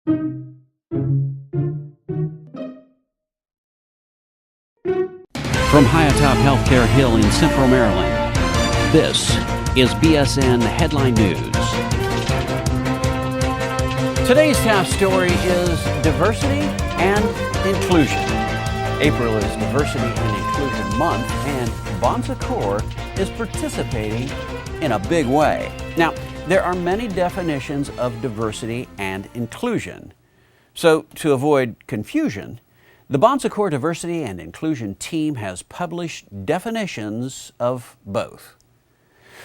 From high atop Healthcare Hill in Central Maryland, this is BSN Headline News. Today's top story is diversity and inclusion. April is Diversity and Inclusion Month, and Bon Secours is participating in a big way. Now, there are many definitions of diversity and inclusion. So, to avoid confusion, the Bon Secours Diversity and Inclusion team has published definitions of both.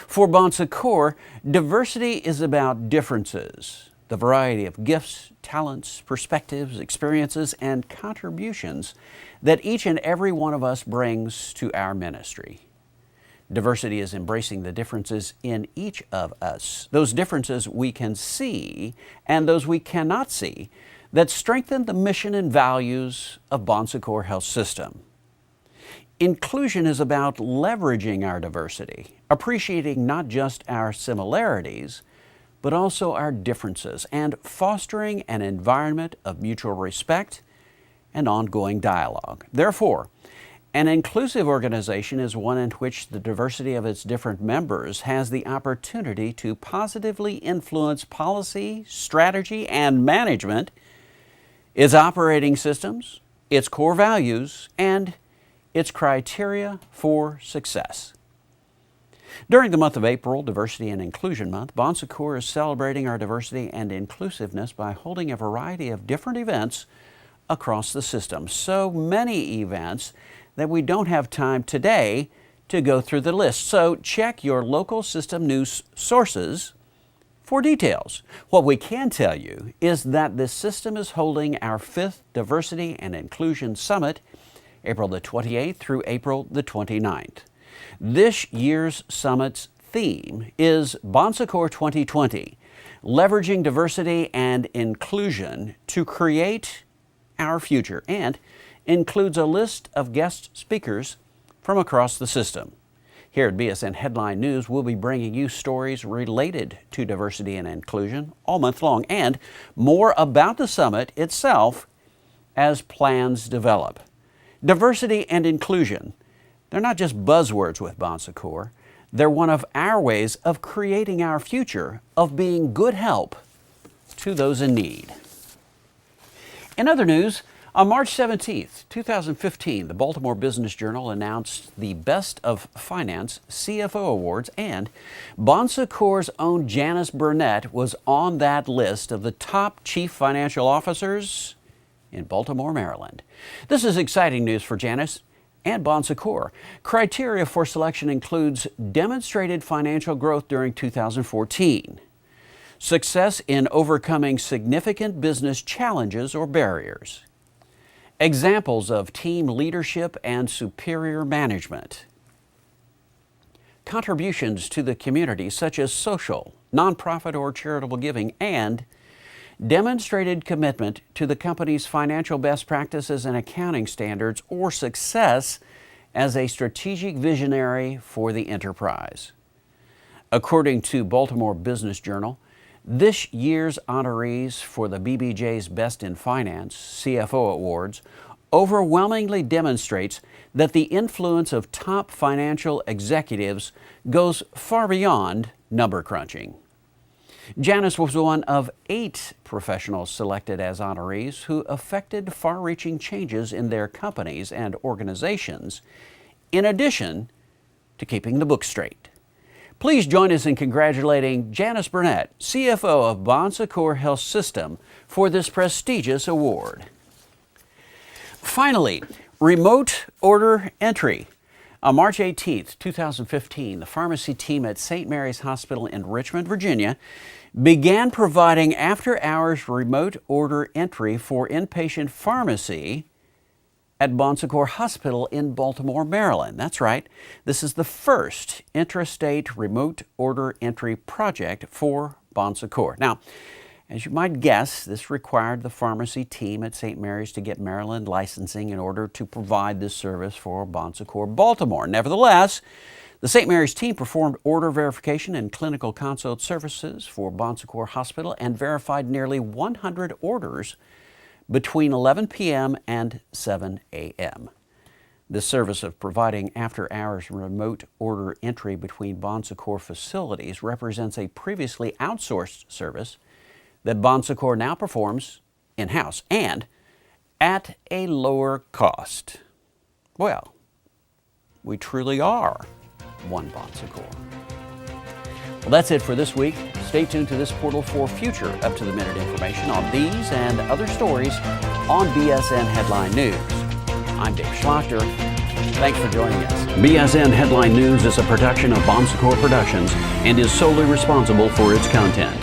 For Bon Secours, diversity is about differences, the variety of gifts, talents, perspectives, experiences, and contributions that each and every one of us brings to our ministry. Diversity is embracing the differences in each of us, those differences we can see and those we cannot see, that strengthen the mission and values of Bon Secours Health System. Inclusion is about leveraging our diversity, appreciating not just our similarities, but also our differences, and fostering an environment of mutual respect and ongoing dialogue. Therefore, an inclusive organization is one in which the diversity of its different members has the opportunity to positively influence policy, strategy, and management, its operating systems, its core values, and its criteria for success. During the month of April, Diversity and Inclusion Month, Bon Secours is celebrating our diversity and inclusiveness by holding a variety of different events across the system. So many events that we don't have time today to go through the list. So check your local system news sources for details. What we can tell you is that the system is holding our 5th Diversity and Inclusion Summit, April the 28th through April the 29th. This year's summit's theme is Bon Secours 2020, leveraging diversity and inclusion to create our future, and includes a list of guest speakers from across the system. Here at BSN Headline News, we'll be bringing you stories related to diversity and inclusion all month long, and more about the summit itself as plans develop. Diversity and inclusion, they're not just buzzwords with Bon Secours. They're one of our ways of creating our future, of being good help to those in need. In other news, on March 17, 2015, the Baltimore Business Journal announced the Best of Finance CFO Awards, and Bon Secours' own Janice Burnett was on that list of the top chief financial officers in Baltimore, Maryland. This is exciting news for Janice and Bon Secours. Criteria for selection includes demonstrated financial growth during 2014, success in overcoming significant business challenges or barriers, examples of team leadership and superior management, contributions to the community such as social, nonprofit, or charitable giving, and demonstrated commitment to the company's financial best practices and accounting standards, or success as a strategic visionary for the enterprise. According to Baltimore Business Journal, this year's honorees for the BBJ's Best in Finance CFO Awards overwhelmingly demonstrates that the influence of top financial executives goes far beyond number crunching. Janice was one of 8 professionals selected as honorees who effected far-reaching changes in their companies and organizations, in addition to keeping the books straight. Please join us in congratulating Janice Burnett, CFO of Bon Secours Health System, for this prestigious award. Finally, remote order entry. On March 18, 2015, the pharmacy team at St. Mary's Hospital in Richmond, Virginia, began providing after-hours remote order entry for inpatient pharmacy at Bon Secours Hospital in Baltimore, Maryland. That's right. This is the first intrastate remote order entry project for Bon Secours. Now, as you might guess, this required the pharmacy team at St. Mary's to get Maryland licensing in order to provide this service for Bon Secours Baltimore. Nevertheless, The St. Mary's team performed order verification and clinical consult services for Bon Secours Hospital and verified nearly 100 orders between 11 p.m. and 7 a.m. This service of providing after-hours remote order entry between Bon Secours facilities represents a previously outsourced service that Bon Secours now performs in-house and at a lower cost. Well, we truly are one Bon Secours. Well, that's it for this week. Stay tuned to this portal for future up-to-the-minute information on these and other stories on BSN Headline News. I'm Dave Schlachter. Thanks for joining us. BSN Headline News is a production of Bon Secours Productions and is solely responsible for its content.